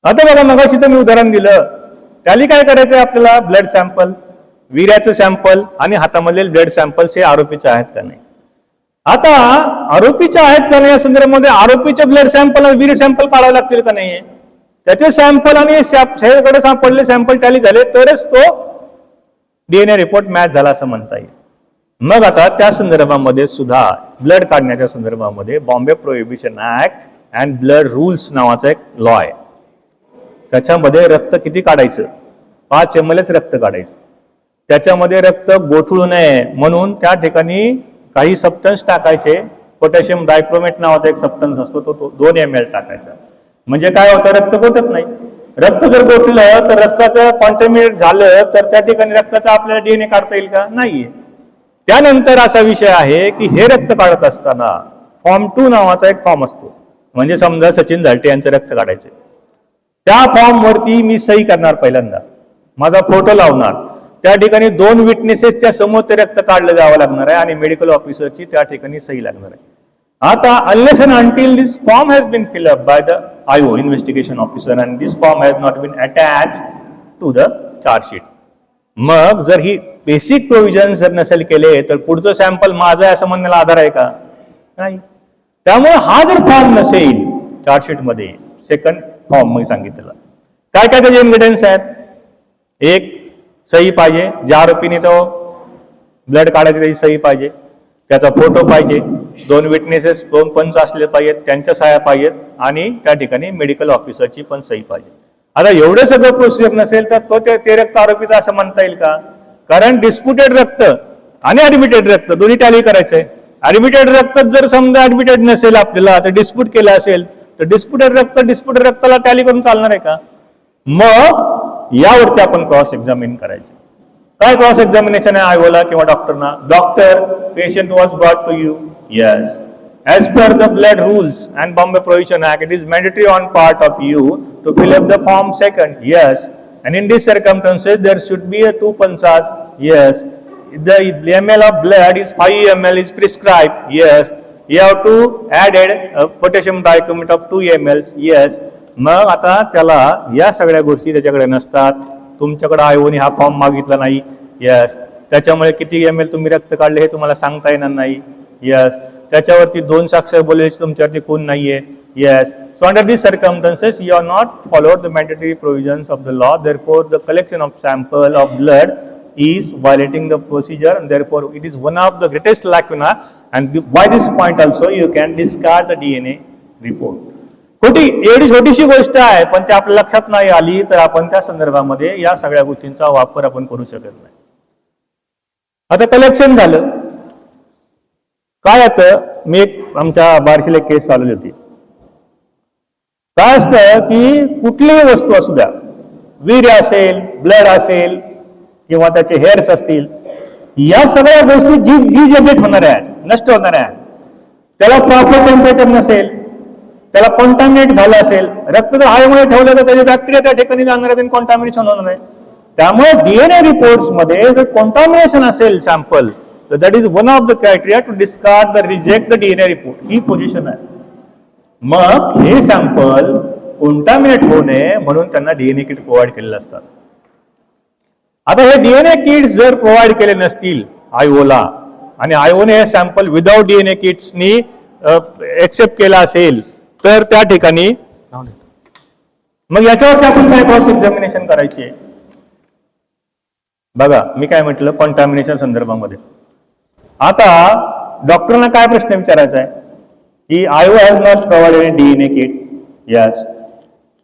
आता बघा मगाशी तर मी उदाहरण दिलं, त्याला काय करायचंय आपल्याला, ब्लड सॅम्पल, वीर्याचं सॅम्पल आणि हातामधले ब्लड सॅम्पल्स हे आरोपीचे आहेत का नाही. आता आरोपीचे आहेत का नाही या संदर्भामध्ये आरोपीचे ब्लड सॅम्पल आणि वीर्य सॅम्पल काढावे लागतील का नाहीये, त्याचे सॅम्पल आणि साहेबकडे सापडले सॅम्पल टॅली झाले तरच तो डीएनए रिपोर्ट मॅच झाला असं म्हणता येईल. मग आता त्या संदर्भामध्ये सुद्धा ब्लड काढण्याच्या संदर्भामध्ये Bombay prohibition act and blood rules नावाचा एक लॉ आहे. त्याच्यामध्ये रक्त किती काढायचं, 5 ml रक्त काढायचं. त्याच्यामध्ये रक्त गोठळू नये म्हणून त्या ठिकाणी काही सबस्टन्स टाकायचे. पोटॅशियम डायक्रोमेट नावाचा एक सबस्टन्स असतो, तो 2 ml टाकायचा. म्हणजे काय होतं, रक्त गोठत नाही. रक्त जर गोठलं तर रक्ताचं कॉन्टॅमिनेट झालं तर त्या ठिकाणी रक्ताचा आपल्याला डीएनए काढता येईल का, नाहीये. त्यानंतर असा विषय आहे की हे रक्त काढत असताना फॉर्म 2 नावाचा एक फॉर्म असतो. म्हणजे समजा सचिन झालटे यांचं रक्त काढायचे, त्या फॉर्म वरती मी सही करणार, पहिल्यांदा माझा फोटो लावणार, त्या ठिकाणी 2 विटनेसेसच्या समोर ते रक्त काढलं जावं लागणार आहे आणि मेडिकल ऑफिसरची त्या ठिकाणी सही लागणार आहे. आता unless and until this form has been fill up by the IO investigation officer and this form has not been attach to the charge sheet, मग जर ही बेसिक प्रोव्हिजन जर नसेल केले तर पुढचं सॅम्पल माझं आहे असं म्हणण्याला आधार आहे का, नाही. त्यामुळे हा जर फॉर्म नसेल चार्जशीट मध्ये, सेकंड फॉर्म मी सांगितलेला, काय काय त्याचे इन्ग्रेडियंट्स आहेत, एक सही पाहिजे, ज्या आरोपीने तो ब्लड काढायची त्याची सही पाहिजे, त्याचा फोटो पाहिजे, 2 विटनेसेस 2 पंच असले पाहिजेत, त्यांच्या सह्या पाहिजेत आणि त्या ठिकाणी मेडिकल ऑफिसरची पण सही पाहिजे. आता एवढं सगळं प्रोसिजर नसेल तर तो ते रक्त आरोपीचा असं म्हणता येईल का, कारण डिस्प्युटेड रक्त आणि ऍडमिटेड रक्त दोन्ही टॅली करायचंय. ऍडमिटेड रक्त जर समजा ऍडमिटेड नसेल आपल्याला तर डिस्प्यूट केलं असेल तर डिस्प्युटेड रक्ताला टॅली करून चालणार आहे का. मग यावरती आपण क्रॉस एक्झामिन करायचे. काय क्रॉस एक्झामिनेशन आहे आयओला किंवा डॉक्टरना, doctor patient was brought to you, yes, as per the blood rules and Bombay Prohibition Act, it is mandatory on part of you to fill up the form second, yes, and in these circumstances there should be a 2 pansas, yes, the ml of blood is 5 ml is prescribed, yes, you have to added potassium dichromate of 2 ml, yes. मग आता त्याला या सगळ्या गोष्टी त्याच्याकडे नसतात, तुमच्याकडे आयोने हा फॉर्म मागितला नाही, यस, त्याच्यामुळे किती ml तुम्ही रक्त काढले हे तुम्हाला सांगता येणार नाही, यस, त्याच्यावरती 2 साक्षर बोलायचे तुमच्यावरती कोण नाहीये, yes. So under this circumstances you are not followed the mandatory provisions of the law, therefore the collection of sample of blood is violating the procedure and therefore it is one of the greatest lacuna and by this point also you can discard the DNA report. खोटी एवढी छोटीशी गोष्ट आहे पण ते आपल्या लक्षात नाही आली तर आपण त्या संदर्भामध्ये या सगळ्या गोष्टींचा वापर आपण करू शकत नाही. आता कलेक्शन झालं काय, आता मी एक आमच्या बार्शीला केस चालवली होती. काय असतं की कुठलीही वस्तू असू द्या, वीर्य असेल, ब्लड असेल किंवा त्याचे हेअर्स असतील, या सगळ्या गोष्टी डिजनरेट होणार आहेत, नष्ट होणार आहेत. त्याला प्रॉपर टेम्परेचर नसेल, त्याला कॉन्टॅमिनेट झालं असेल, रक्त जर हायमध्ये ठेवलं तर त्याचे बॅक्टेरिया त्या ठिकाणी जाणार आहेत आणि कॉन्टॅमिनेशन होणार आहे. त्यामुळे डीएनए रिपोर्ट्स मध्ये जर कॉन्टॅमिनेशन असेल सॅम्पल तर that is one of the criteria to discard the reject the DNA report, ही पोझिशन आहे. मग हे सॅम्पल कॉन्टॅमिनेट होऊ नये म्हणून त्यांना डीएनए किट प्रोव्हाइड केलेले असतात. आता हे डीएनए किट्स जर प्रोव्हाइड केले नसतील आयओला आणि आयओने हे सॅम्पल विदाउट डीएनए किट्सनी एक्सेप्ट केला असेल तर त्या ठिकाणी मग याच्यावरती आपण काय क्रॉस एक्झामिनेशन करायचे. बघा मी काय म्हटलं कॉन्टॅमिनेशन संदर्भामध्ये, आता डॉक्टरांना काय प्रश्न विचारायचा आहे की IO has not provided DNA kit, yes,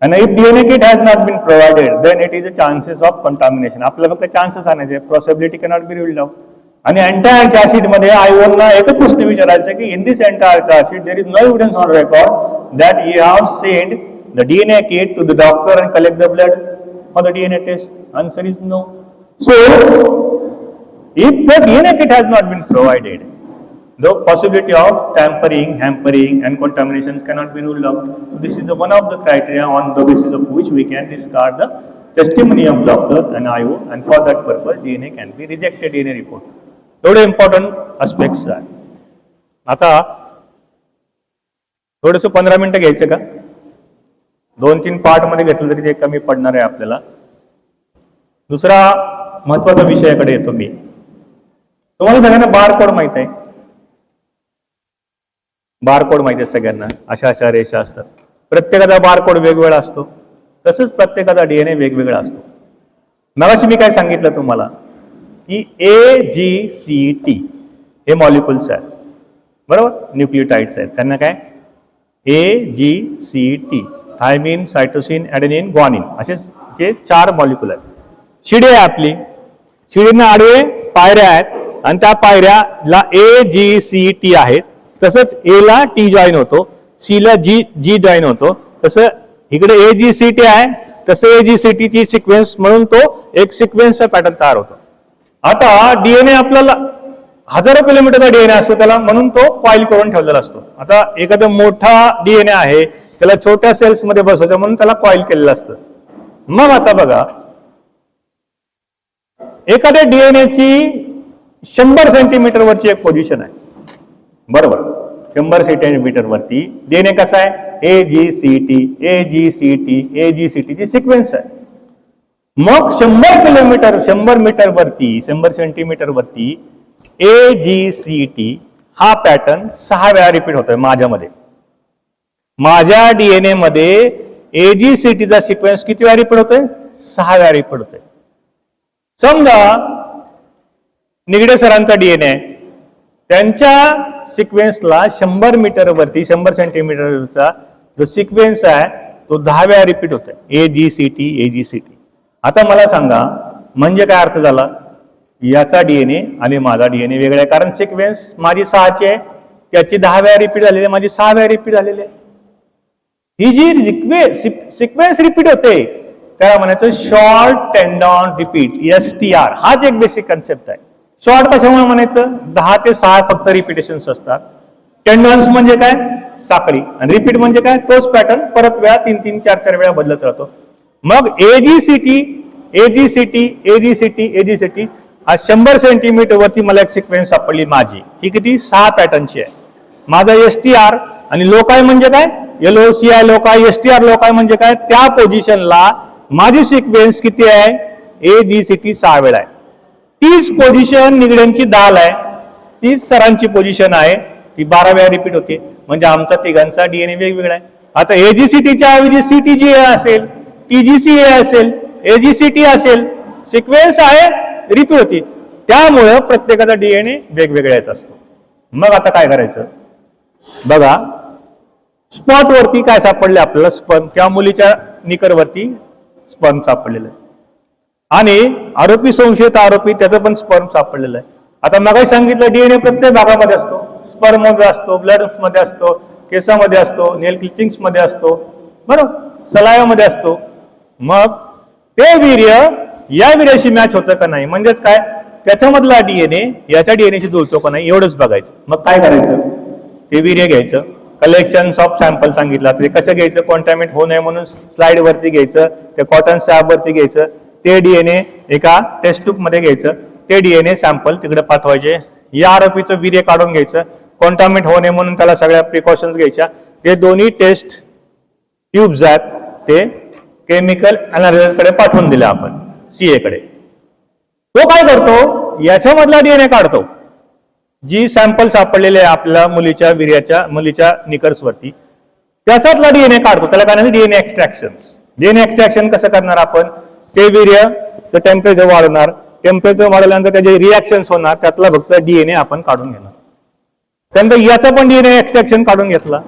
and if DNA kit has not been provided then it is a chances of contamination. आपल्याला फक्त चान्सेस आणायचे, possibility cannot be ruled out. आणि एंटायर चार्जशीट मध्ये आयओना एकच प्रश्न विचारायचा की in this entire charge sheet there is no evidence on record that you have send the DNA kit to the doctor and collect the blood for the DNA test. Answer is no. So if the DNA kit has not been provided, the possibility of tampering, hampering and contaminations cannot be ruled out. So this is the one of the criteria on the basis of which we can discard the testimony of doctor and IO, and for that purpose DNA can be rejected DNA report. एवढे important aspects आहे. आता थोडंसं 15 मिनिटं घ्यायचे का? 2-3 part मध्ये घेतलं तरी ते कमी पडणार आहे आपल्याला. दुसरा महत्वाचा विषयाकडे येतो मी. तुम्हाला सगळ्यांना बारकोड माहित आहे. बारकोड माहिती आहे सगळ्यांना. अशा अशा रेषा असतात. प्रत्येकाचा बारकोड वेगवेगळा असतो. तसंच प्रत्येकाचा डीएनए वेगवेगळा असतो. मगाशी मी काय सांगितलं तुम्हाला की AGCT हे मॉलिक्युल्स आहेत, बरोबर, न्यूक्लियोटाइड्स आहेत. त्यांना काय AGCT, थायमिन, सायटोसिन, ॲडेनिन, ग्वानिन असे जे 4 मॉलिक्युल आहेत. शिडी आहे आपली. शिडीना आडवे पायऱ्या आहेत आणि त्या पायऱ्याला AGCT आहेत. तसंच A ला T जॉईन होतो, C ला G जॉईन होतो. तसं इकडे AGCT आहे, तसं AGCT ची सिक्वेन्स म्हणून तो एक सिक्वेन्सचा पॅटर्न तयार होतो. आता डीएनए आपल्याला हजारो किलोमीटरचा डीएनए असतो त्याला, म्हणून तो कॉईल करून ठेवलेला असतो. आता एखादा मोठा डीएनए आहे त्याला छोट्या सेल्स मध्ये बसवायचं म्हणून त्याला कॉईल केलेलं असतं. मग आता बघा, एखाद्या डीएनए ची 100 सेंटीमीटर वरची एक पोझिशन आहे, बरोबर. 100 सेंटीमीटर वरती डीएनए कसा आहे, AGCT ची सिक्वेन्स आहे. मग 100 मीटर वरती, 100 सेंटीमीटर वरती AGCT हा पॅटर्न 6 वेळा रिपीट होतोय माझ्यामध्ये. माझ्या डीएनए मध्ये AGCT चा सिक्वेन्स किती वेळा रिपीट होतोय, 6 वेळा रिपीट होतोय. समजा निगडे सरांचा डीएनए आहे, त्यांच्या सिक्वेन्सला 100 मीटर वरती 100 सेंटीमीटरचा जो सिक्वेन्स आहे तो 10 वेळा रिपीट होतोय, AGCT. आता मला सांगा म्हणजे काय अर्थ झाला, याचा डीएनए आणि माझा डीएनए वेगळा आहे, कारण सिक्वेन्स माझी 6ची आहे, त्याची 10 वेळा रिपीट झालेली आहे, माझी 6 वेळा रिपीट झालेली आहे. ही जी सिक्वेन्स रिपीट होते त्याला म्हणायचं शॉर्ट टेंडॉन रिपीट, STR. हाच एक बेसिक कन्सेप्ट आहे. शॉर्ट कशामुळे म्हणायचं, 10 ते 6 फक्त रिपिटेशन्स असतात. टेंडॉन्स म्हणजे काय, साखळी. आणि रिपीट म्हणजे काय, तोच पॅटर्न परत वेळा 3-3, 4-4 वेळा बदलत राहतो. मग AGCT हा 100 सेंटीमीटर वरती मला एक सिक्वेन्स सापडली माझी. ही किती, 6 पॅटर्नची आहे. माझा STR आणि लोकाय म्हणजे काय, LOCI लोकाय, STR लोकाय म्हणजे काय, त्या पोझिशनला माझी सिक्वेन्स किती आहे, AGCT 6 वेळा आहे. तीच पोझिशन निगड्यांची 10 आहे, तीच सरांची पोझिशन आहे, ती 12 वेळा रिपीट होते. म्हणजे आमचा तिघांचा डीएनए वेगवेगळा आहे. आता AGCTच्या ऐवजी CTGA असेल, TGCA असेल, AGCT असेल, सिक्वेन्स आहे, रिपीट होती. त्यामुळं प्रत्येकाचा डीएनए वेगवेगळाच असतो. मग आता काय करायचं बघा, स्पॉट वरती काय सापडले आपल्याला, स्पर्म किंवा मुलीच्या निकरवरती स्पर्म सापडलेलं आहे. आणि आरोपी संशयित आरोपी त्याचं पण स्पर्म सापडलेलं आहे. आता मगाशी सांगितलं डीएनए प्रत्येक भागामध्ये असतो, स्पर्म मध्ये असतो, ब्लड मध्ये असतो, केसामध्ये असतो, नेल क्लिपिंग्स मध्ये असतो, बरोबर, सलायामध्ये असतो. मग ते वीर्य या वीर्याशी मॅच होतं का नाही, म्हणजेच काय, त्याच्यामधला डीएनए याच्या डीएनएशी जुळतो का नाही एवढंच बघायचं. मग काय करायचं, ते वीर्य घ्यायचं, कलेक्शन ऑफ सॅम्पल सांगितलं, ते कसं घ्यायचं, कॉन्टॅमिनेट होऊ नये म्हणून स्लाइड वरती घ्यायचं, ते कॉटन स्लॅब वरती घ्यायचं, ते डीएनए एका टेस्ट ट्यूब मध्ये घ्यायचं, ते डीएनए सॅम्पल तिकडे पाठवायचे, या आरोपीचं वीर्य काढून घ्यायचं, कॉन्टॅमिनेट होऊ नये म्हणून त्याला सगळ्या प्रिकॉशन्स घ्यायच्या. ते दोन्ही टेस्ट ट्यूब्स आहेत ते केमिकल अनालिसिस कडे पाठवून दिले आपण CA कडे. तो काय करतो, याच्यामधला डीएनए काढतो, जी सॅम्पल सापडलेले आहे आपल्या मुलीच्या निकर्स वरती, त्याच्यातला डीएनए काढतो. त्याला काय म्हणतात, डीएनए एक्सट्रॅक्शन. डीएनए एक्सट्रॅक्शन कसं करणार आपण, ते वीर्यचं टेम्परेचर वाढवणार, टेम्परेचर वाढवल्यानंतर त्याचे रिॲक्शन्स होणार, त्यातला फक्त डीएनए आपण काढून घेणार. त्यानंतर याचा पण डीएनए एक्सट्रॅक्शन काढून घेतला.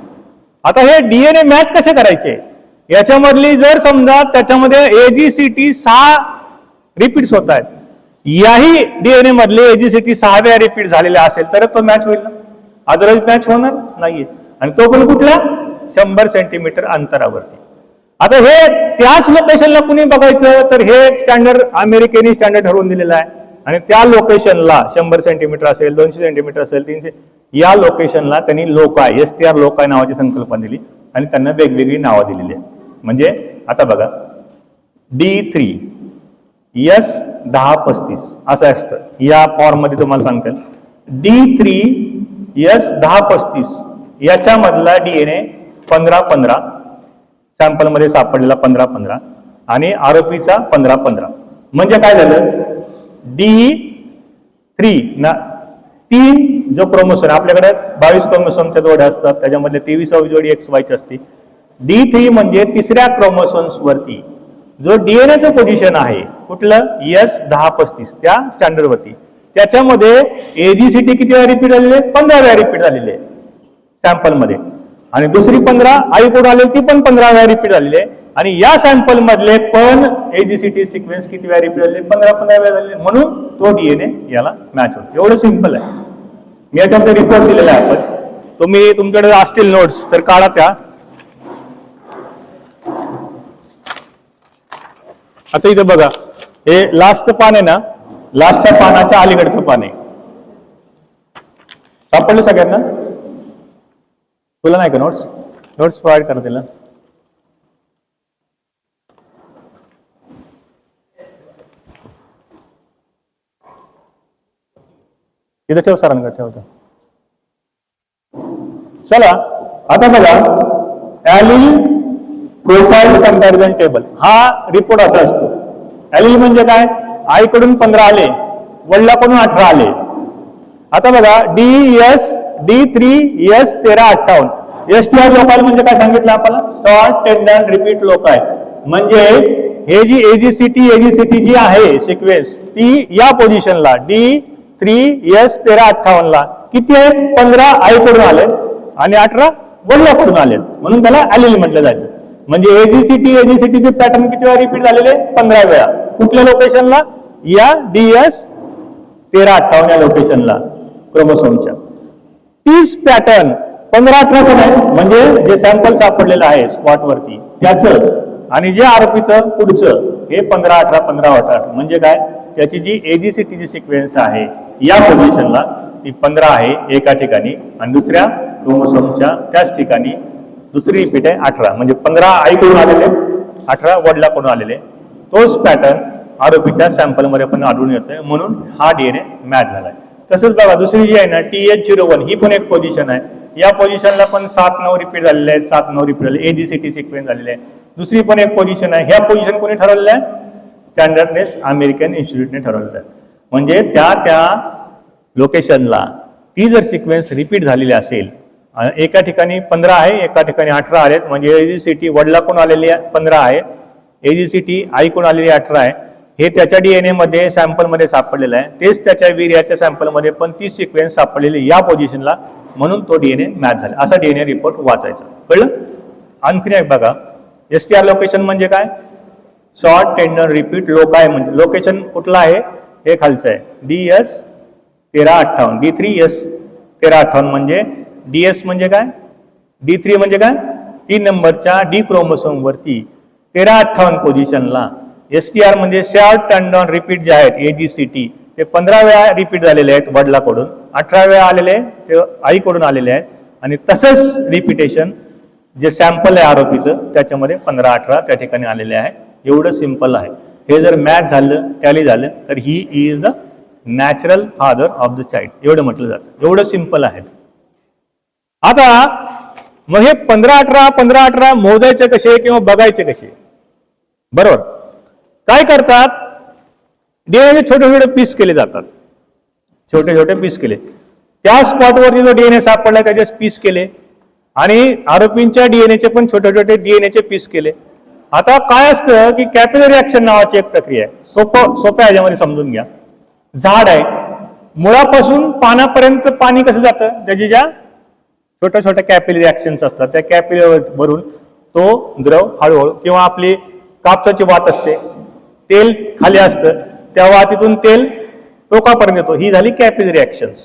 आता हे डीएनए मॅच कसे करायचे, याच्यामधली जर समजा त्याच्यामध्ये AGCT 6 रिपीट्स होत आहेत, याही डीएनए मधले AGCT 6 वेळा रिपीट झालेले असेल तर तो मॅच होईल ना, अदरवाईज मॅच होणार नाहीये. आणि तो पण कुठला, 100 सेंटीमीटर अंतरावरती. आता हे त्याच लोकेशनला कुणी बघायचं, तर हे स्टँडर्ड अमेरिकेनी स्टँडर्ड ठरवून दिलेलं आहे. आणि त्या लोकेशनला 100 सेंटीमीटर असेल, 200 सेंटीमीटर असेल, 300, या लोकेशनला त्यांनी लोकाय, STR लोकाय नावाची संकल्पना दिली आणि त्यांना वेगवेगळी नावं दिलेली आहे. म्हणजे आता बघा, D3 S1035 असं असतं या फॉर्म मध्ये, तुम्हाला सांगतात D3 S1035 याच्यामधला डीएनए 15-15 सॅम्पलमध्ये सापडलेला 15-15 आणि आरोपीचा 15-15. म्हणजे काय झालं, D3 ना 3 जो क्रोमोसोम आपल्याकडे 22 क्रोमोसोमच्या जोड्या असतात, त्याच्यामध्ये 23वी जोडी XY असते. D3 म्हणजे तिसऱ्या क्रोमोसोम्स वरती जो डीएनएचं पोझिशन आहे कुठलं S1035 त्या स्टँडर्ड वरती, त्याच्यामध्ये एजीसीटी किती वेळा रिपीट झालेले, 15 वेळा रिपीट झालेले सॅम्पल मध्ये. आणि दुसरी 15 आई कोड आले ती पण 15 वेळा रिपीट झालेली आहे. आणि या सॅम्पल मधले पण एजीसीटी सिक्वेन्स किती वेळा रिपीट झाले, 15-15 वेळा झालेले, म्हणून तो डीएनए याला मॅच होतो. एवढं सिंपल आहे. मी याच्यामध्ये रिपोर्ट दिलेला आहे. आपण तुम्ही तुमच्याकडे असतील नोट्स तर काढा त्या. आता इथे बघा, हे लास्टचं पान आहे ना, लास्टच्या पानाच्या अलीकडचं पान आहे. सापडलं सगळ्यांना? तुला नाही का नोट्स? नोट्स प्रोव्हाइड करा तिला. इथं ठेव, सरांकडे ठेवतो. चला आता बघा, ॲलील प्रोफाईल कंपॅरिझन टेबल हा रिपोर्ट असा असतो. ॲलील म्हणजे काय, आईकडून 15 आले, वडिलाकडून 18 आले. आता बघा D3S 1358 STR लोकाय म्हणजे काय सांगितलं आपल्याला, शॉर्ट टेंडन रिपीट लोकाय. म्हणजे हे जी एजीसीटी जी आहे सिक्वेन्स ती या पोझिशनला D3S 1358 ला किती आहे, 15 आईकडून आले आणि 18 वडिलाकडून आले, म्हणून त्याला ॲलील म्हटलं जायचं. म्हणजे एजीसीटीचे पॅटर्न किती वेळा रिपीट झालेले, 15 वेळा. कुठल्या लोकेशनला, या DS 1358 या लोकेशनला क्रोमोसोमच्या. 30 पॅटर्न 15-18 पण आहे, म्हणजे जे सॅम्पल सापडलेलं आहे स्पॉट वरती त्याचं, आणि जे आरोपीचं पुढचं हे 15-18 म्हणजे काय, त्याची जी एजीसीटीची सिक्वेन्स आहे या पोझिशनला ती 15 आहे एका ठिकाणी, आणि दुसऱ्या क्रोमोसोमच्या त्याच ठिकाणी दुसरी रिपीट आहे 18. म्हणजे 15 आईकडून आलेले, 18 वडिलाकडून आलेले. तोच पॅटर्न आरोपीच्या सॅम्पलमध्ये पण आढळून येतोय, म्हणून हा डीएनए मॅच झालाय. तसंच बघा, दुसरी जी आहे ना TH01 ही पण एक पोझिशन आहे. या पोझिशनला पण 7-9 रिपीट झालेले आहेत, 7-9 रिपीट झाले, एजीसीटी सिक्वेन्स झालेले आहे. दुसरी पण एक पोझिशन आहे. ह्या पोझिशन कोणी ठरवलेलं आहे, स्टँडर्डनेस अमेरिकन इन्स्टिट्यूटने ठरवलेलं आहे. म्हणजे त्या लोकेशनला ती जर सिक्वेन्स रिपीट झालेली असेल, एका ठिकाणी 15 आहे, एका ठिकाणी 18 आहेत, म्हणजे एजीसीटी वडिलाकडून आलेली 15 आहे, एजीसीटी आईकडून आलेली 18 आहे. हे त्याच्या डीएनए मध्ये सॅम्पल मध्ये सापडलेलं आहे. तेच त्याच्या वीर्याच्या सॅम्पल मध्ये पण ती सिक्वेन्स सापडलेली या पोझिशनला, म्हणून तो डीएनए मॅच झाला. असा डीएनए रिपोर्ट वाचायचा. कळलं? आणखी एक बघा, STR लोकेशन म्हणजे काय, शॉर्ट टेंडन रिपीट लोकाय. म्हणजे लोकेशन कुठलं आहे, हे खालचं आहे DS 1358, D3S 1358. म्हणजे DS म्हणजे काय, D3 म्हणजे काय, 3 नंबरच्या D क्रोमोसोम वरती 1358 पोझिशनला. STR म्हणजे शॉर्ट टेंडन रिपीट जे आहेत एजीसीटी ते 15 वेळा रिपीट झालेले आहेत वडिलाकडून, 18 वेळा आलेले ते आईकडून आलेले आहेत. आणि तसंच रिपिटेशन जे सॅम्पल आहे आरोपीचं त्याच्यामध्ये 15-18 त्या ठिकाणी आलेले आहे. एवढं सिंपल आहे. हे जर मॅच झालं, टॅली झालं, तर he is the natural father of the child, एवढं म्हटलं जातं. एवढं सिंपल आहे. आता मग हे 15-18 मोजायचे कसे किंवा बघायचे कसे, बरोबर? काय करतात, डीएनए छोटे छोटे पीस केले जातात, छोटे छोटे पीस केले. त्या स्पॉटवरती जो डीएनए सापडला त्याचे पीस केले, आणि आरोपींच्या डीएनएचे पण छोटे छोटे डीएनएचे पीस केले. आता काय असतं की कॅपिलरी ऍक्शन नावाची एक प्रक्रिया आहे. सोप्या ह्याच्यामध्ये समजून घ्या. झाड आहे, मुळापासून पानापर्यंत पाणी कसं जातं, त्याची ज्या छोट्या छोट्या कॅपिलरी ऍक्शन्स असतात त्या कॅपिलरी वरून तो द्रव हळूहळू, किंवा आपली कापसाची वात असते, तेल खाली असतं, त्या वातीतून तेल टोकापर्यंत येतो, ही झाली कॅपिलरी ऍक्शन्स.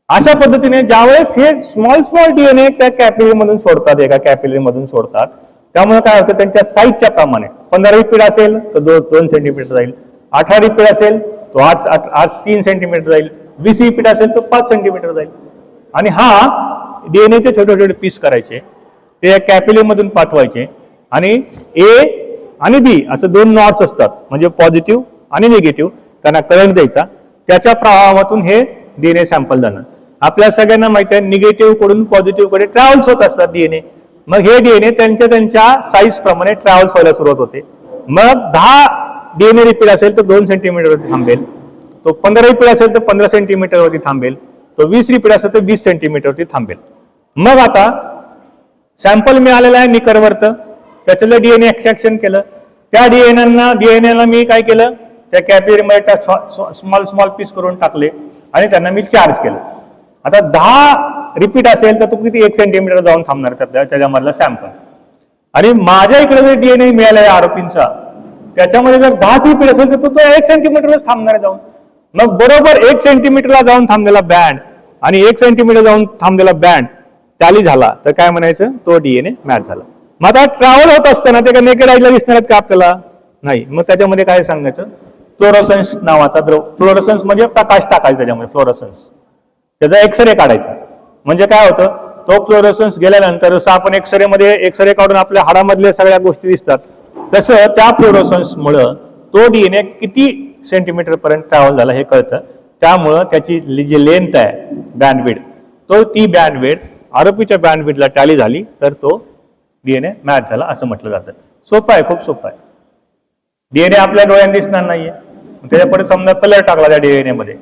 अशा पद्धतीने ज्यावेळेस हे स्मॉल डीएनए त्या कॅपिलरी मधून सोडतात, एका कॅपिलरी मधून सोडतात, त्यामुळे काय होतं, त्यांच्या साईजच्या प्रमाणे 15 रिपीट असेल तर 2 सेंटीमीटर जाईल, 18 रिपीट असेल तो 3 सेंटीमीटर जाईल, 20 रिपीट असेल तर 5 सेंटीमीटर जाईल. आणि हा डीएनएचे छोटे छोटे पीस करायचे, ते कॅपिलरी मधून पाठवायचे, आणि A आणि B असं 2 नॉट्स असतात, म्हणजे पॉझिटिव्ह आणि निगेटिव्ह, त्यांना करंट द्यायचा, त्याच्या प्रभावातून हे डीएनए सॅम्पल जाणार. आपल्या सगळ्यांना माहिती आहे, निगेटिव्ह कडून पॉझिटिव्ह कडे ट्रॅव्हल्स होत असतात डीएनए. मग हे डीएनए त्यांच्या साईज प्रमाणे ट्रॅव्हल व्हायला सुरुवात होते. मग 10 डीएनए रिपीट असेल तर 2 सेंटीमीटरवरती थांबेल, तो 15 रिपीट असेल तर 15 सेंटीमीटरवरती थांबेल, तो 20 रिपीट असेल तर 20 सेंटीमीटरवरती थांबेल. मग आता सॅम्पल मिळालेला आहे निकरवरतं, त्याच्यातलं डीएनए एक्स्ट्रॅक्शन केलं. त्या डीएनएला मी काय केलं, त्या कॅपिलरीमध्ये स्मॉल पीस करून टाकले आणि त्यांना मी चार्ज केलं. आता 10 रिपीट असेल तर तो किती 1 सेंटीमीटर जाऊन थांबणार त्याच्यामधला सॅम्पल. आणि माझ्या इकडे जो डीएनए मिळाला आहे आरोपींचा, त्याच्यामध्ये जर 10 रिपीट असेल तर तो 1 सेंटीमीटरच थांबणार आहे जाऊन. मग बरोबर 1 सेंटीमीटरला जाऊन थांबलेला बँड आणि 1 सेंटीमीटर जाऊन थांबलेला बँड टॅली झाला तर काय म्हणायचं, तो डीएनए मॅच झाला. मग आता ट्रॅव्हल होत असताना ते नेकेड आईला दिसणार आहेत का आपल्याला, नाही. मग त्याच्यामध्ये काय सांगायचं, फ्लोरोसन्स नावाचा द्रव, फ्लोरोसन्स म्हणजे प्रकाश टाकायचा त्याच्यामध्ये, फ्लोरोसन्स त्याचा एक्सरे काढायचा. म्हणजे काय होतं, तो फ्लोरोसन्स गेल्यानंतर जसं आपण एक्सरे काढून आपल्या हाडामधल्या सगळ्या गोष्टी दिसतात, तसं त्या फ्लोरोसन्समुळं तो डीएनए किती सेंटीमीटर पर्यंत ट्रॅव्हल झाला हे कळतं. त्यामुळं त्याची जी लेंथ आहे बँडविड्थ, ती बँडविड्थ आरोपीच्या बँडविड्थला टॅली झाली तर तो डीएनए मॅच झाला असं म्हटलं जातं. सोपं आहे, खूप सोपं आहे. डीएनए आपल्या डोळ्यांना दिसणार नाहीये, त्याच्यापुढे समजा कलर टाकला त्या डीएनए मध्ये,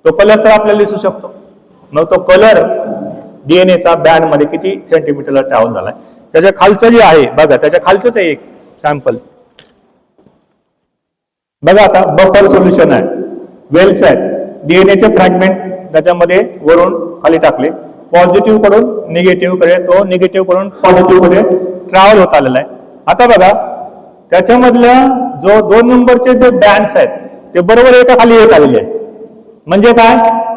तो कलर तर आपल्याला दिसू शकतो. मग तो कलर डीएनएचा बँड मध्ये किती सेंटीमीटरला ट्रॅव्हल झालाय, त्याच्या खालचं जे आहे बघा, त्याच्या खालचंच आहे एक सॅम्पल बघा. आता बफर सोल्युशन आहे, वेल्स आहेत, डीएनएचे फ्रॅगमेंट त्याच्यामध्ये वरून खाली टाकले, पॉझिटिव्ह कडून निगेटिव्ह कडे, तो निगेटिव्ह कडून पॉझिटिव्ह कडे ट्रॅव्हल होत आलेला आहे. आता बघा त्याच्यामधल्या जो 2 नंबरचे जे बँड्स आहेत ते बरोबर एका खाली एक आलेले आहेत. म्हणजे काय,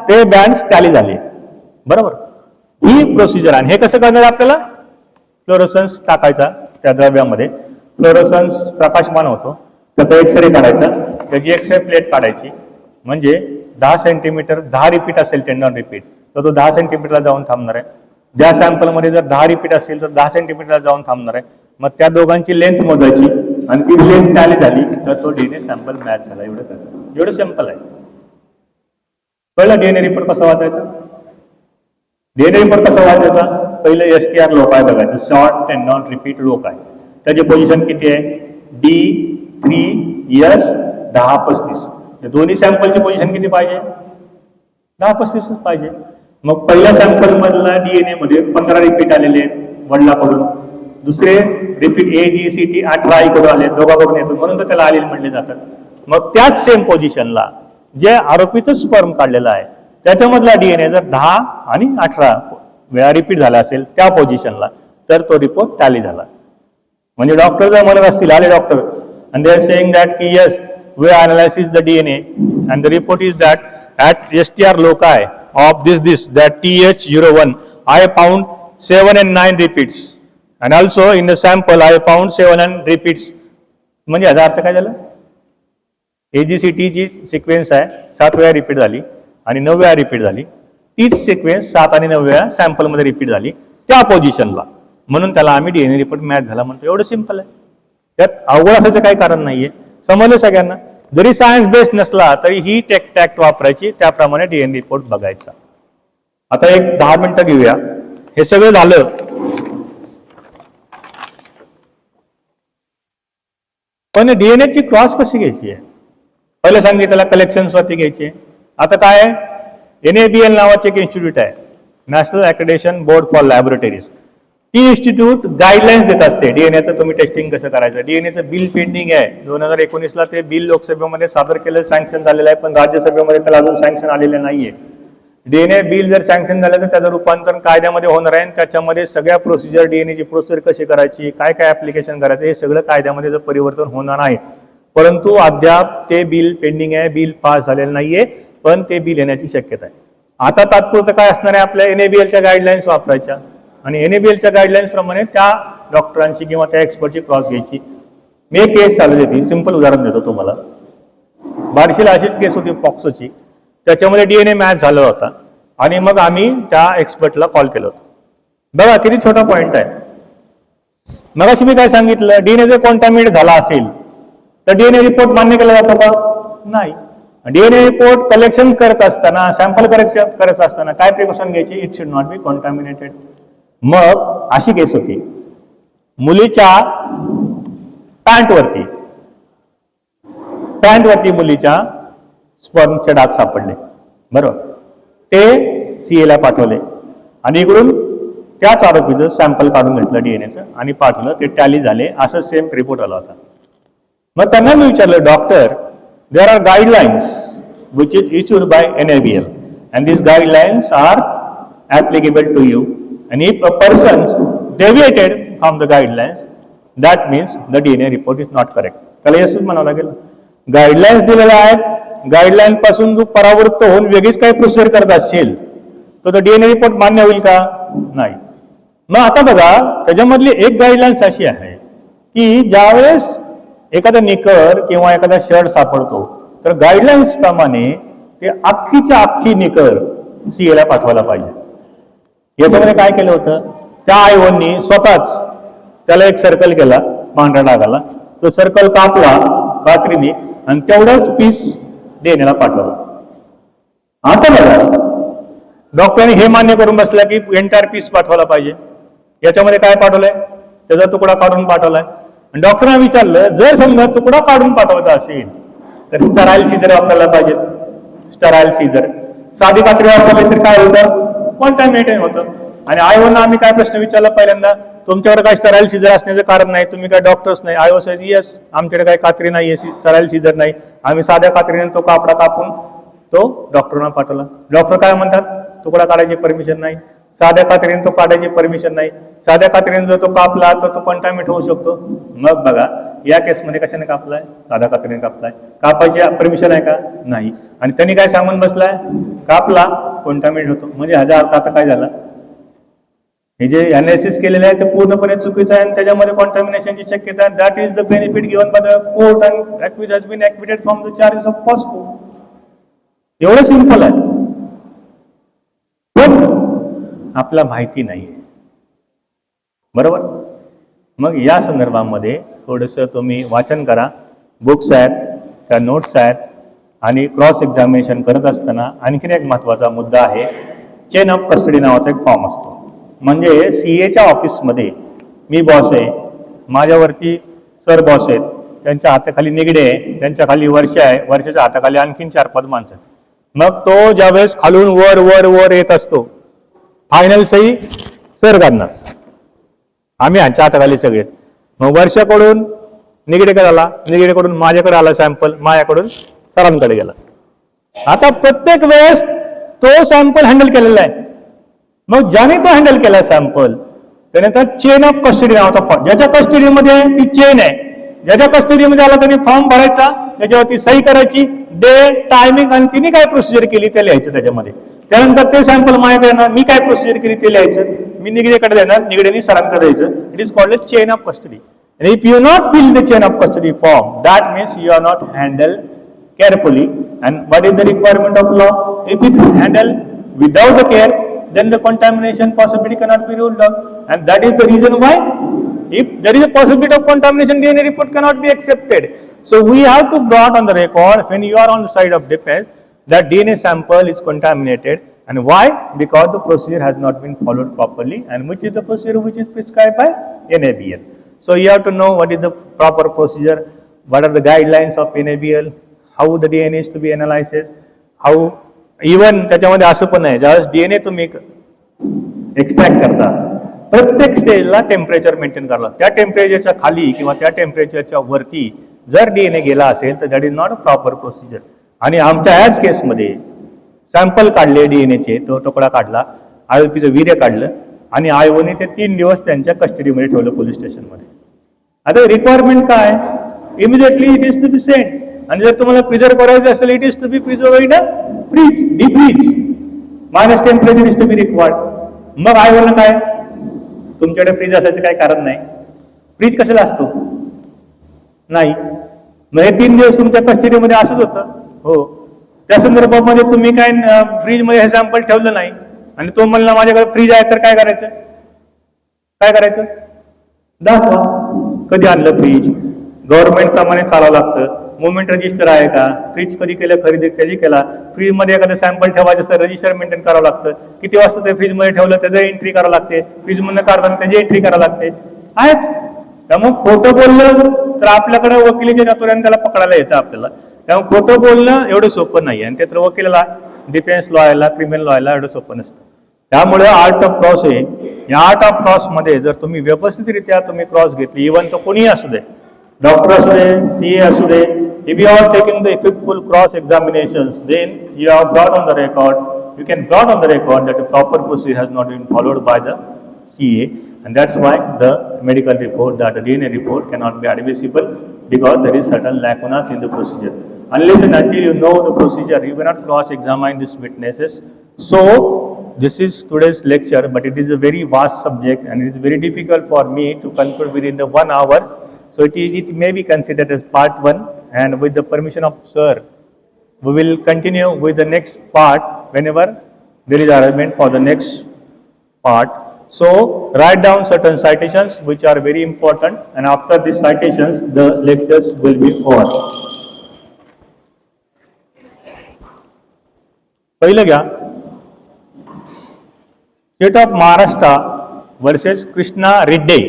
ते बँड्स टॅली झाले. बरोबर, ही प्रोसिजर आहे. हे कसं करणार आपल्याला, फ्लोरोसन्स टाकायचा त्या द्रव्यामध्ये, फ्लोरोसन्स प्रकाशमान होतो, त्याचा एक्सरे काढायचा, त्याची एक्सरे प्लेट काढायची. म्हणजे 10 सेंटीमीटर 10 रिपीट असेल, 10 रिपीट, तर तो 10 सेंटीमीटरला जाऊन थांबणार आहे. ज्या सॅम्पलमध्ये जर 10 रिपीट असेल तर 10 सेंटीमीटरला जाऊन थांबणार आहे. मग त्या दोघांची लेंथ मोजायची आणि ती लेंथ टॅली झाली तर तो डीएनए सॅम्पल मॅच झाला. एवढं सिंपल आहे. पहिला डीएनए रिपोर्ट कसा वाचायचा, डीएनए रिपोर्ट कसा वाचायचा, पहिलं STR लोक आहे बघायचं, शॉर्ट अँड नॉन रिपीट लोक आहे. त्याची पोझिशन किती आहे, D3S 10-35. दोन्ही सॅम्पलची पोझिशन किती पाहिजे, 10-35 पाहिजे. मग पहिल्या सॅम्पल मधला डीएनए मध्ये 15 रिपीट आलेले आहेत वडिलाकडून, दुसरे रिपीट AGCT 18 आईकडून आले, दोघांकडून येतो, म्हणून तर त्याला आलेले म्हणले जातात. मग त्याच सेम पोझिशनला जे आरोपीचं स्पर्म काढलेलं आहे त्याच्यामधला डीएनए जर 10 आणि 18 वेळा रिपीट झाला असेल त्या पोझिशनला तर तो रिपोर्ट टॅली झाला. म्हणजे डॉक्टर जर म्हणत असतील, आले doctor, and they are saying that yes, we analyze the DNA and the report is that at STR loci of this that TH01 I found 7 and 9 repeats and also in the sample I found 7 and repeats. म्हणजे याचा अर्थ काय झाला, AGCT जी sequence आहे 7 वेळा repeat झाली आणि 9 वेळा रिपीट झाली, तीच सिक्वेन्स 7 आणि 9 वेळा सॅम्पल मध्ये रिपीट झाली त्या पोझिशनला, म्हणून त्याला आम्ही डीएनए रिपोर्ट मॅच झाला म्हणतो. एवढं सिंपल आहे, त्यात अवघड असायचं काही कारण नाहीये. समजलं सगळ्यांना. जरी सायन्स बेस्ड नसला तरी ही टॅक्ट वापरायची, त्याप्रमाणे डीएनए रिपोर्ट बघायचा. आता एक 10 मिनिटं घेऊया. हे सगळं झालं, पण डीएनए ची क्रॉस कशी घ्यायची आहे, पहिलं सांगितलं कलेक्शन वरती घ्यायची. आता काय आहे, NABL नावाचे एक इन्स्टिट्यूट आहे, national accreditation board for laboratories. ती इन्स्टिट्यूट गाईडलाईन्स देत असते डीएनएचं तुम्ही टेस्टिंग कसं करायचं. डीएनएचं बिल पेंडिंग आहे, 2019ला ते बिल लोकसभेमध्ये सादर केलं, सँक्शन झालेलं आहे, पण राज्यसभेमध्ये त्याला अजून सँक्शन आलेलं नाहीये. डीएनए बिल जर सँक्शन झालं तर त्याचं रूपांतरण कायद्यामध्ये होणार आहे. त्याच्यामध्ये सगळ्या प्रोसिजर, डीएनएची प्रोसिजर कशी करायची, काय काय ऍप्लिकेशन करायचं, हे सगळं कायद्यामध्ये परिवर्तन होणार आहे. परंतु अद्याप ते बिल पेंडिंग आहे, बिल पास झालेलं नाहीये, पण ते बिल येण्याची शक्यता आहे. आता तात्पुरतं काय असणार आहे, आपल्या NABLच्या गाईडलाईन्स वापरायच्या आणि NABLच्या गाईडलाईन्स प्रमाणे त्या डॉक्टरांची किंवा त्या एक्सपर्टची क्रॉस घ्यायची. मी एक केस चालू देते, सिंपल उदाहरण देतो तुम्हाला. बार्शीला अशीच केस होती पॉक्सोची, त्याच्यामध्ये डीएनए मॅच झाला होता आणि मग आम्ही त्या एक्सपर्टला कॉल केलं होतं. बघा किती छोटा पॉइंट आहे. मग अशी मी काय सांगितलं, डीएनए जर कॉन्टॅमिनेट झाला असेल तर डीएनए रिपोर्ट मान्य केला जातो का, नाही. डीएनए रिपोर्ट कलेक्शन करत असताना, सॅम्पल कलेक्शन करत असताना काय प्रिकॉशन घ्यायची, इट शुड नॉट बी कॉन्टॅमिनेटेड. मग अशी केस होती, मुलीच्या पॅन्टवरती मुलीच्या स्पर्मचे डाग सापडले, बरोबर. ते सीएला पाठवले आणि इकडून त्याच आरोपीचं सॅम्पल काढून घेतलं डीएनएचं आणि पाठवलं. ते टॅली झाले, असं सेम रिपोर्ट आला होता. मग त्यांना मी विचारलं, doctor, there are guidelines which is issued by NABL and these guidelines are applicable to you, and if a person deviated from the guidelines, that means the DNA report is not correct. त्याला येसच म्हणावं लागेल. Guidelines दिलेल्या आहेत, guideline पासून जो परावृत्त होऊन वेगळीच काही प्रोसिजर करत असेल तर डीएनए रिपोर्ट मान्य होईल का? नाही. मग आता बघा, त्याच्यामधली एक गाईडलाईन्स अशी आहे की ज्यावेळेस एखादा निकर किंवा एखादा शर्ट सापडतो तर गाईडलाईन्स प्रमाणे ते अख्खीच्या अख्खी निकर सीएला पाठवायला पाहिजे. याच्यामध्ये काय केलं होतं, त्या आयोनी स्वतःच त्याला एक सर्कल केला पांढऱ्या डागाला, तो सर्कल कापला कात्रीने आणि तेवढाच पीस डीएनएला पाठवला. आता बघा, डॉक्टरांनी हे मान्य करून बसला की एंटायर पीस पाठवायला पाहिजे. याच्यामध्ये काय पाठवलंय, त्याचा तुकडा काढून पाठवलाय. आणि डॉक्टरांना विचारलं, जर समजा तुकडा काढून पाठवायचा असेल तर स्टराईल सीझर वापरायला पाहिजे. स्टराईल सीझर, साधी कात्री वापरली तर काय होतं, कॉन्टॅमिनेटेड होतं. आणि आयोना आम्ही काय प्रश्न विचारला पहिल्यांदा, तुमच्याकडे काय स्टराईल सीझर असण्याचं कारण नाही, तुम्ही काय डॉक्टर्स नाही. आयो सेज येस, आमच्याकडे काही कात्री नाही, स्टराईल सीझर नाही, आम्ही साध्या कात्रीने तो कापडा कापून तो डॉक्टरांना पाठवला. डॉक्टर काय म्हणतात, तुकडा काढायची परमिशन नाही, साध्या कात्रीने तो काढायची परमिशन नाही, साध्या कात्रीने जर तो कापला तर तो कंटामिनेट होऊ शकतो. मग बघा, या केसमध्ये कशाने कापलाय, साध्या कात्रीने कापलाय, कापायची परमिशन आहे का? नाही. आणि त्यांनी काय सांगून बसलाय, कापला कंटामिनेट होतो. म्हणजे ह्याचा अर्थ आता काय झाला, हे जे अनालिसिस केलेलं आहे ते पूर्णपणे चुकीचं आहे आणि त्याच्यामध्ये कॉन्टॅमिनेशनची शक्यता आहे. That is the benefit given by the court and accused has been acquitted from the charges of POCSO. एवढं सिंपल आहे, पण आपला माहिती नाहीये, बरोबर. मग या संदर्भामध्ये थोडंसं तुम्ही वाचन करा. बुक्स आहेत, त्या नोट्स आहेत, आणि क्रॉस एक्झामिनेशन करत असताना आणखीन एक महत्त्वाचा मुद्दा आहे, चेन ऑफ कस्टडी नावाचा एक फॉर्म असतो. म्हणजे सीएच्या ऑफिसमध्ये मी बॉस आहे, माझ्यावरती सर बॉस आहेत, त्यांच्या हाताखाली निगडे आहे, त्यांच्या खाली वर्ष आहे, वर्षाच्या हाताखाली आणखीन 4-5 माणसं. मग तो ज्यावेळेस खालून वर वर वर येत असतो, फायनल सही सर करणार, आम्ही ह्यांच्या हाताखाली सगळे. मग वर्षाकडून निगडेकडे आला, निगडेकडून माझ्याकडे आला सॅम्पल, माझ्याकडून सरांकडे गेला. आता प्रत्येक वेळेस तो सॅम्पल हँडल केलेला आहे. मग ज्याने तो हँडल केला सॅम्पल त्याने तर चेन ऑफ कस्टडी नावाचा फॉर्म, ज्याच्या कस्टडीमध्ये ती चेन आहे, ज्याच्या कस्टडीमध्ये आला त्यांनी फॉर्म भरायचा, त्याच्यावरती सही करायची, डे, टायमिंग आणि तिने काय प्रोसिजर केली ते लिहायचं त्याच्यामध्ये. त्यानंतर ते सॅम्पल माझ्याकडे येणार, मी काय प्रोसिजर केली ते लिहायचं, मी निगडेकडे देणार, निगडेने सरांकडे द्यायचं. It is called a chain of custody. And if you not fill the chain of custody form, that means you are not handled carefully. And what is the requirement of law? If it is handled without the care, then the contamination possibility cannot be ruled out. And that is the reason why, if there is a possibility of contamination, DNA report cannot be accepted. So we have to brought on the record when you are on the side of defense that DNA sample is contaminated. And why? Because the procedure has not been followed properly, and which is the procedure which is prescribed by NABL. So you have to know what is the proper procedure, what are the guidelines of NABL, how the DNA is to be analyzed, how even त्याच्यामध्ये असं पण आहे, ज्यावेळेस DNA तुम्ही extract करता प्रत्येक स्टेजला temperature maintain करावं. त्या टेम्परेचरच्या खाली किंवा त्या टेम्परेचरच्या वरती जर DNA गेला असेल तर that is not a proper procedure. आणि आमच्या ह्याच केसमध्ये सॅम्पल काढले डीएनएचे, तो तुकडा काढला, आरोपीचं वीर्य काढलं आणि आयोने ते 3 दिवस त्यांच्या कस्टडीमध्ये ठेवलं पोलीस स्टेशनमध्ये. आता रिक्वायरमेंट काय, immediately it is to be sent. आणि जर तुम्हाला प्रिझर्व करायचं असेल, it is to be preserve in a fridge, deep freeze, minus temperature is to be required. मग आयोनं काय, तुमच्याकडे फ्रीज असायचं काही कारण नाही, फ्रीज कशाला असतो नाही. मग हे 3 दिवस तुमच्या कस्टडीमध्ये असंच होतं. हो, त्या संदर्भामध्ये तुम्ही काय फ्रीजमध्ये हे सॅम्पल ठेवलं नाही आणि तो म्हणला माझ्याकडे फ्रीज आहे, तर काय करायचं, काय करायचं, दाखवा कधी आणलं फ्रीज, गव्हर्नमेंट प्रमाणे चालावं लागतं, मुवमेंट रजिस्टर आहे का, फ्रीज कधी केलं, खरेदी कधी केला, फ्रीजमध्ये एखादं सॅम्पल ठेवायचं असतं रजिस्टर मेंटेन करावं लागतं, किती वाजता ते फ्रीजमध्ये ठेवलं त्याचं एंट्री करावं लागते, फ्रीजमधनं काढताना त्याची एंट्री करावं लागते, आहेच. त्यामुळे खोटं बोललं तर आपल्याकडे वकिलीच्या चातुर्याने त्याला पकडायला येतं आपल्याला. त्यामुळे खोटं बोलणं एवढं सोपं नाही आणि त्यात वकिलाला डिफेन्स लॉयरला क्रिमिनल लॉयरला एवढं सोपं नसतं. त्यामुळे आर्ट ऑफ क्रॉस आहे. या आर्ट ऑफ क्रॉस मध्ये जर तुम्ही व्यवस्थितरित्या तुम्ही क्रॉस घेतली, इव्हन तो कोणीही असू दे, डॉक्टर असू दे, CA असू दे, if you are taking the effectful cross examinations, then you have brought on the record, you can brought on the record that a proper procedure has not been followed by the CA, and that's why the medical report, that the DNA report cannot be admissible, because there is certain lacunas in the procedure. Unless and until you know the procedure, you cannot cross-examine these witnesses. So, this is today's lecture, but it is a very vast subject and it is very difficult for me to conclude within the 1 hour. So, it may be considered as part 1, and with the permission of sir, we will continue with the next part whenever there is arrangement for the next part. So, write down certain citations which are very important, and after these citations, the lectures will be over. पहिलं घ्या, state of Maharashtra versus Krishna Reddy,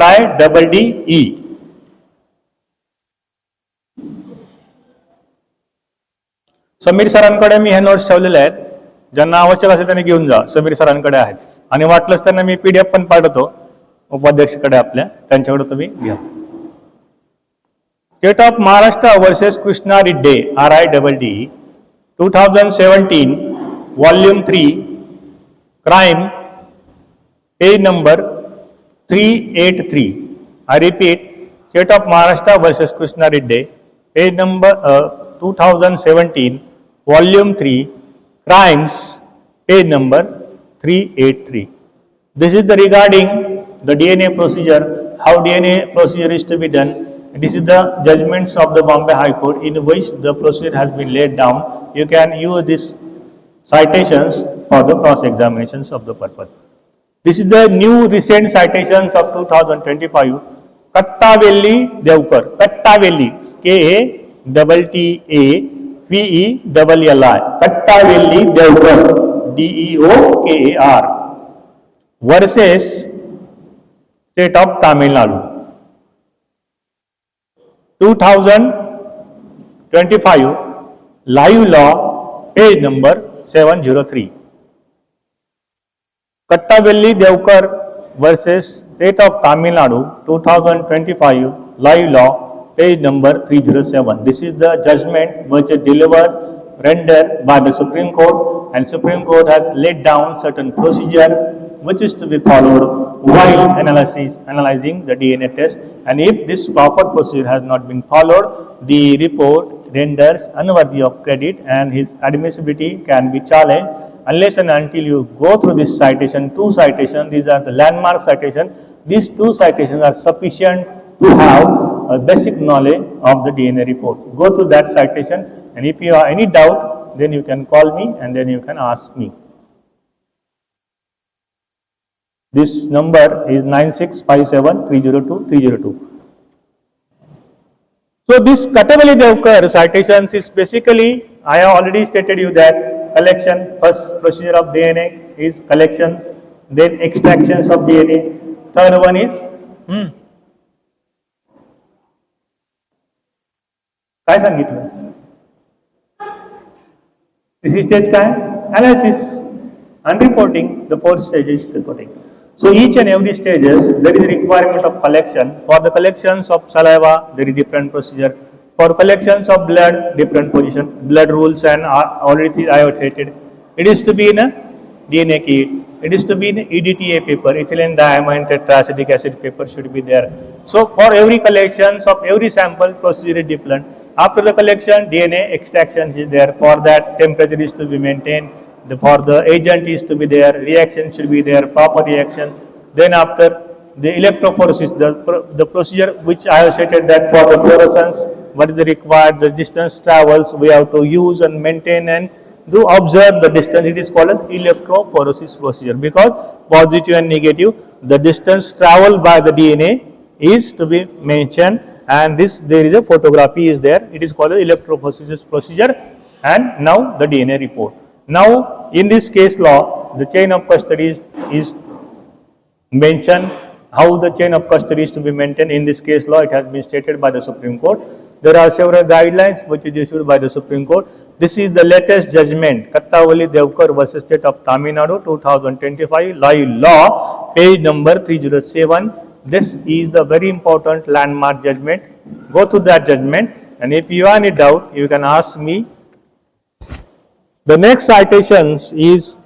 RIDDE. Sameer सरांकडे मी हे notes ठेवलेले आहेत, ज्यांना आवश्यक असेल त्यांनी घेऊन जा. समीर सरांकडे आहेत आणि वाटलंच त्यांना मी PDF पण पाठवतो उपाध्यक्षकडे आपल्या, त्यांच्याकडे तुम्ही घ्या. State of Maharashtra versus Krishna Reddy, RIDDE, 2017, Volume 3, Crime, page number 383. I repeat, State of Maharashtra versus Krishna Reddy, page number 2017, Volume 3, Crimes, page number 383. This is the regarding the DNA procedure, how DNA procedure is to be done. This is the judgments of the Bombay High Court in which the procedure has been laid down. You can use these citations for the cross-examinations of the purpose. This is the new recent citations of 2025. Kattavelli Devkar, Kattavelli, KATTAVELLI, Kattavelli Devkar, DEOKAR, versus State of Tamil Nadu, 2025, Live Law, page number 703. Kattavelli Devkar versus State of Tamil Nadu, 2025, Live Law, page number 307. This is the judgment which is delivered, rendered by the Supreme Court, and Supreme Court has laid down certain procedure which is to be followed while analyzing the DNA test. And if this proper procedure has not been followed, the report renders unworthy of credit and his admissibility can be challenged unless and until you go through this citation, 2 citations. These are the landmark citations. These 2 citations are sufficient to have a basic knowledge of the DNA report. Go through that citation, and if you have any doubt, then you can call me and then you can ask me. This number is 9657302302. So this Kattavelli Devkar citations is basically, I have already stated you that collection, first procedure of DNA is collections, then extractions of DNA, third one is काय सांगितलं, तिसरी stage काय, analysis and reporting. The 4th stage is reporting. So each and every stages there is requirement of collection. For the collections of saliva there is different procedure. For collections of blood, different position, blood rules, and already I have stated. It is to be in a DNA kit. It is to be in EDTA paper, ethylene diamine tetraacetic acid paper should be there. So for every collections of every sample, procedure is different. After the collection, DNA extraction is there. For that, temperature is to be maintained. For the agent is to be there. Reaction should be there. Proper reaction. Then after the electrophoresis, the procedure which I have stated that for the fluorescence, what is the required, the distance travels, we have to use and maintain and do observe the distance. It is called as electrophoresis procedure, because positive and negative, the distance traveled by the DNA is to be mentioned, and this there is a photography is there. It is called as electrophoresis procedure. And now the DNA report. Now in this case law, the chain of custody is mentioned how the chain of custody is to be maintained. In this case law, it has been stated by the Supreme Court. There are several guidelines which is issued by the Supreme Court. This is the latest judgment, Kattavali Devkar versus State of Tamil Nadu, 2025, live law, page number 307. This is the very important landmark judgment. Go to that judgment, and if you have any doubt, you can ask me. The next citations is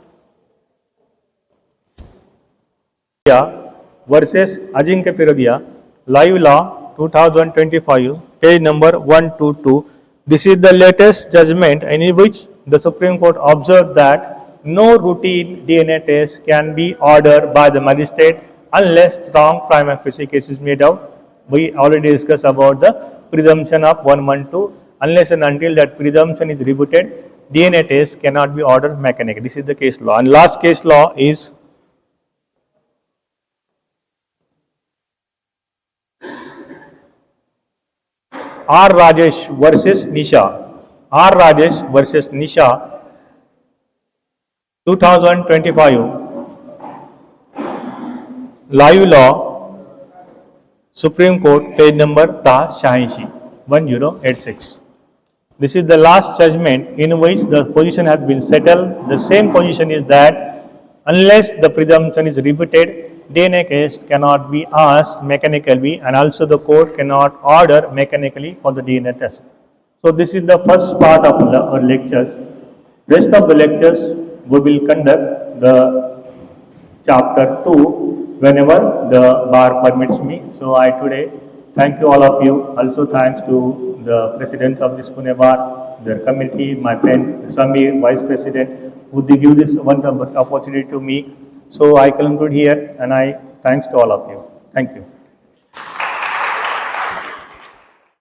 versus Ajinkya Firodia, live law 2025, page number 122. This is the latest judgment in which the Supreme Court observed that no routine DNA test can be ordered by the magistrate unless strong prima facie case is made out. We already discussed about the presumption of 112. Unless and until that presumption is rebutted, DNA test cannot be ordered mechanically. This is the case law. And last case law is R. Rajesh versus Nisha. R. Rajesh versus Nisha, 2025, live law, Supreme Court, page number 1086. This is the last judgment in which the position has been settled. The same position is that unless the presumption is rebutted, DNA case cannot be asked mechanically, and also the court cannot order mechanically for the DNA test. So this is the first part of our lectures. Rest of the lectures we will conduct the chapter 2 whenever the bar permits me. So I today thank you all of you. Also thanks to the president of this Pune bar, their committee, my friend Samir, vice president, who give this wonderful opportunity to me. So I conclude here, and I thanks to all of you. Thank you.